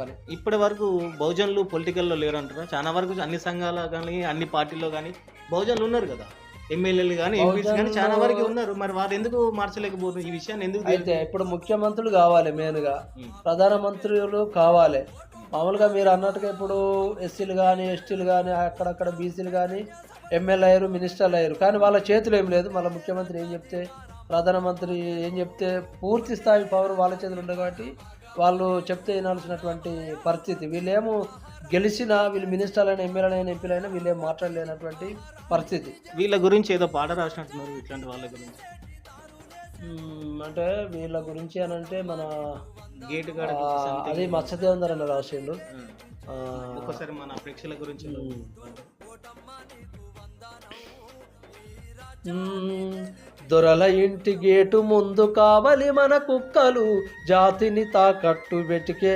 పని. ఇప్పటి వరకు బహుజనులు పొలిటికల్‌లో లేరంటారా? చాలా వరకు అన్ని సంఘాల గాని, అన్ని పార్టీల్లో గాని బహుజనులు ఉన్నారు గదా! ఎమ్మెల్యేలు గాని, ఎంపీస్ గాని చాలా బహుజనులు వరకే ఉన్నారు. మరి వారెందుకు మార్చలేకపోతున్నారు? ఈ విషయాన్ని ఎందుకు అయితే ఇప్పుడు ముఖ్యమంత్రులు గావాలి మెయిన్‌గా. హ్మ్. ప్రధానమంత్రులు కావాలి. మామూలుగా మీరన్నట్టుగా ఇప్పుడు ఎస్సీలు గాని, ఎస్టీలు గాని, అక్కడక్కడ బీసీలు గాని ఎమ్మెల్యేలయ్యారు, మినిస్టర్‌లయ్యారు. కానీ వాళ్ళ చేతిలో ఏం లేదు. మళ్ళా ముఖ్యమంత్రి ఏం చెప్తే, ప్రధానమంత్రి ఏం చెప్తే పూర్తి స్థాయి పవర్ వాళ్ళ చేతిలో ఉంది కాబట్టి, వాళ్ళు చెప్తే ఇనాల్సినటువంటి పరిస్థితి. వీళ్ళేమో గెలిచినా వీళ్ళు మినిస్టర్‌లైనా, ఎమ్మెల్యేలైనా, ఎంపీలైనా వీళ్ళేం మాట్లాడలేనటువంటి పరిస్థితి. వీళ్ళ గురించి ఏదో పాట రాసినట్టున్నారు ఇట్లాంటి వాళ్ళ గురించి. అంటే వీళ్ళ గురించి అనంటే మన గేట్ కాడ అది సంథింగ్. మత్స్యదేవేంద్ర అన్న రాసిండు. హ్మ్. ఆహ్, ఒక్కసారి మన ప్రేక్షకుల గురించి హ్మ్. హ్మ్. దొరల ఇంటి గేటు ముందు కావలి మన కుక్కలు జాతిని తాకట్టు వెతికే